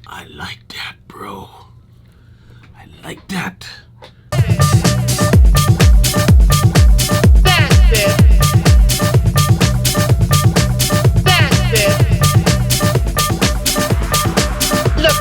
I like that, bro. I like that. That's it. That's it. Look.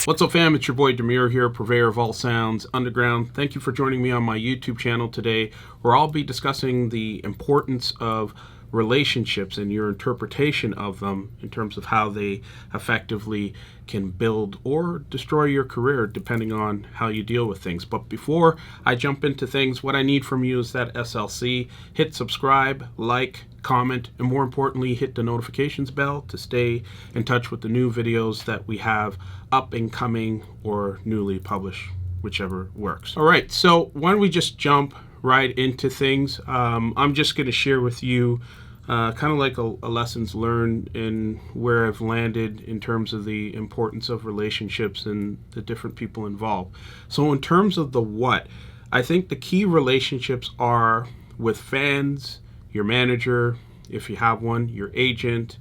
What's up, fam? It's your boy Demuir here, purveyor of all sounds underground. Thank you for joining me on my YouTube channel today, where I'll be discussing the importance of relationships and your interpretation of them in terms of how they effectively can build or destroy your career depending on how you deal with things. But before I jump into things, what I need from you is that SLC. Hit subscribe, like, comment, and more importantly, hit the notifications bell to stay in touch with the new videos that we have up and coming or newly published, whichever works. All right, so why don't we just jump right into things. I'm just going to share with you kind of like a lessons learned in where I've landed in terms of the importance of relationships and the different people involved. So in terms of the what, I think the key relationships are with fans, your manager, if you have one, your agent,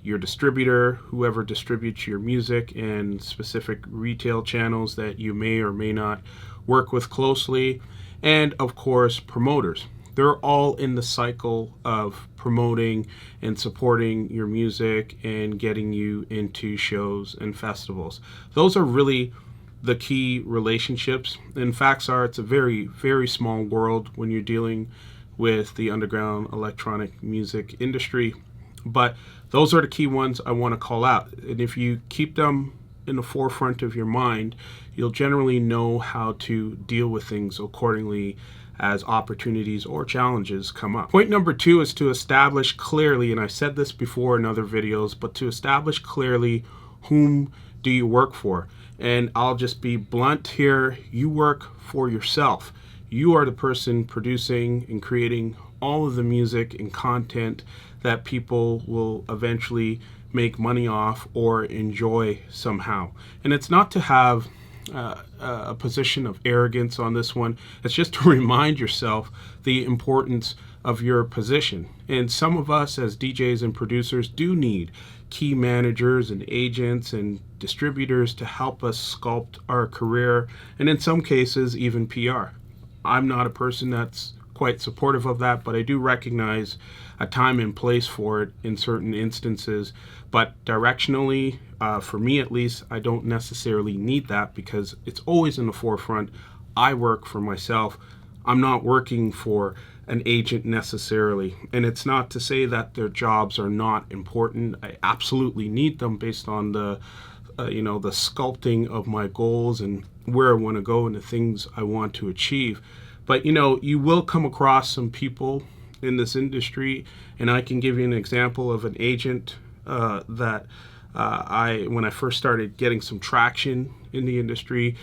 your distributor, whoever distributes your music, and specific retail channels that you may or may not work with closely, and of course promoters. They're all in the cycle of promoting and supporting your music and getting you into shows and festivals. Those are really the key relationships. And facts are, it's a very, very small world when you're dealing with the underground electronic music industry. But those are the key ones I want to call out. And if you keep them in the forefront of your mind, you'll generally know how to deal with things accordingly as opportunities or challenges come up. Point number 2 is to establish clearly, and I said this before in other videos, but to establish clearly whom do you work for. And I'll just be blunt here, you work for yourself. You are the person producing and creating all of the music and content that people will eventually make money off or enjoy somehow. And it's not to have a position of arrogance on this one. It's just to remind yourself the importance of your position. And some of us as DJs and producers do need key managers and agents and distributors to help us sculpt our career, and in some cases even PR. I'm not a person that's quite supportive of that, but I do recognize a time and place for it in certain instances. But directionally, for me at least, I don't necessarily need that because it's always in the forefront. I work for myself. I'm not working for an agent necessarily. And it's not to say that their jobs are not important. I absolutely need them based on the the sculpting of my goals and where I want to go and the things I want to achieve. But you will come across some people in this industry, and I can give you an example of an agent that when I first started getting some traction in the industry,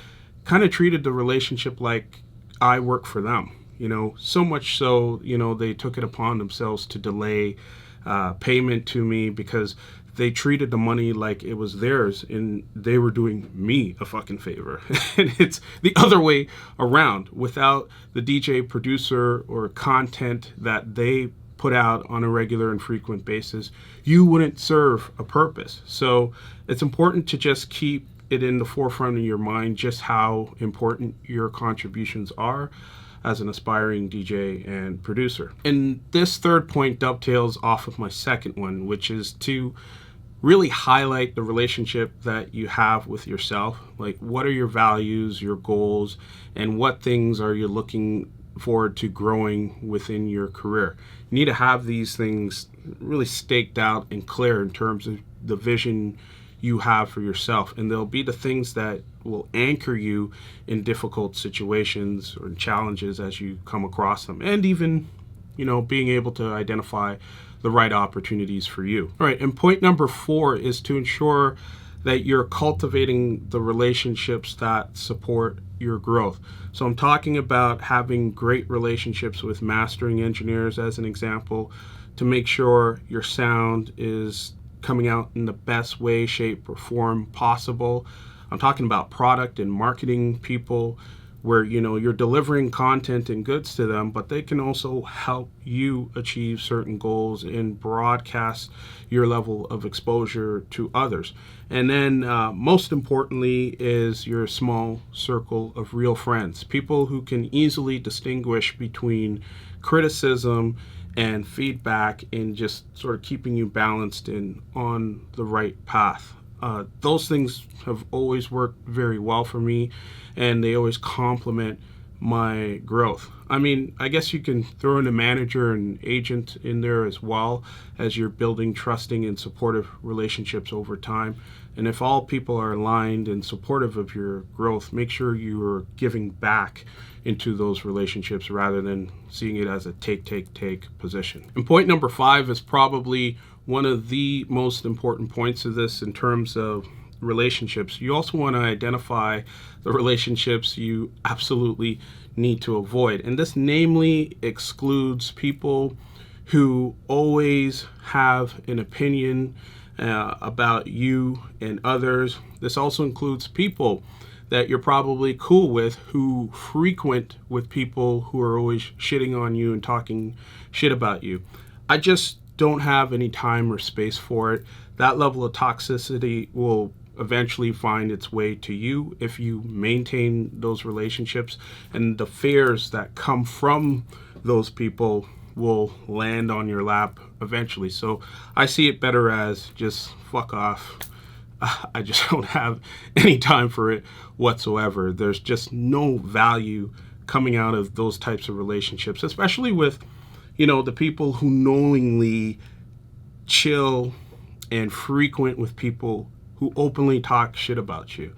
kind of treated the relationship like I work for them. So much so, they took it upon themselves to delay payment to me because they treated the money like it was theirs and they were doing me a fucking favor. And it's the other way around. Without the DJ, producer, or content that they put out on a regular and frequent basis, you wouldn't serve a purpose. So it's important to just keep it in the forefront of your mind just how important your contributions are as an aspiring DJ and producer. And this third point dovetails off of my second one, which is to really highlight the relationship that you have with yourself. Like, what are your values, your goals, and what things are you looking forward to growing within your career? You need to have these things really staked out and clear in terms of the vision you have for yourself. And they'll be the things that will anchor you in difficult situations or challenges as you come across them. And even, being able to identify the right opportunities for you. All right, and point number 4 is to ensure that you're cultivating the relationships that support your growth. So I'm talking about having great relationships with mastering engineers as an example, to make sure your sound is coming out in the best way, shape, or form possible. I'm talking about product and marketing people, where you're delivering content and goods to them, but they can also help you achieve certain goals and broadcast your level of exposure to others. And then most importantly is your small circle of real friends, people who can easily distinguish between criticism and feedback and just sort of keeping you balanced and on the right path. Those things have always worked very well for me, and they always complement my growth. I mean, I guess you can throw in a manager and agent in there as well, as you're building trusting and supportive relationships over time. And if all people are aligned and supportive of your growth, make sure you're giving back into those relationships rather than seeing it as a take position. And point number 5 is probably one of the most important points of this in terms of relationships. You also want to identify the relationships you absolutely need to avoid. And this namely excludes people who always have an opinion about you and others. This also includes people that you're probably cool with who frequent with people who are always shitting on you and talking shit about you. I just don't have any time or space for it. That level of toxicity will eventually find its way to you if you maintain those relationships, and the fears that come from those people will land on your lap eventually. So I see it better as just fuck off. I just don't have any time for it whatsoever. There's just no value coming out of those types of relationships, especially with, the people who knowingly chill and frequent with people who openly talk shit about you.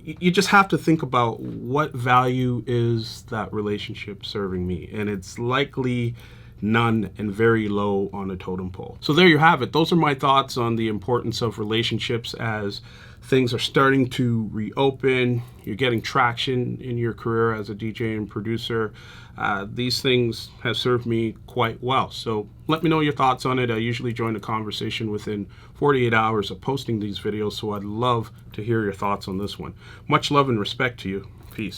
You just have to think about what value is that relationship serving me, and it's likely none and very low on a totem pole. So there you have it. Those are my thoughts on the importance of relationships as things are starting to reopen. You're getting traction in your career as a DJ and producer. These things have served me quite well. So let me know your thoughts on it. I usually join the conversation within 48 hours of posting these videos, so I'd love to hear your thoughts on this one. Much love and respect to you. Peace.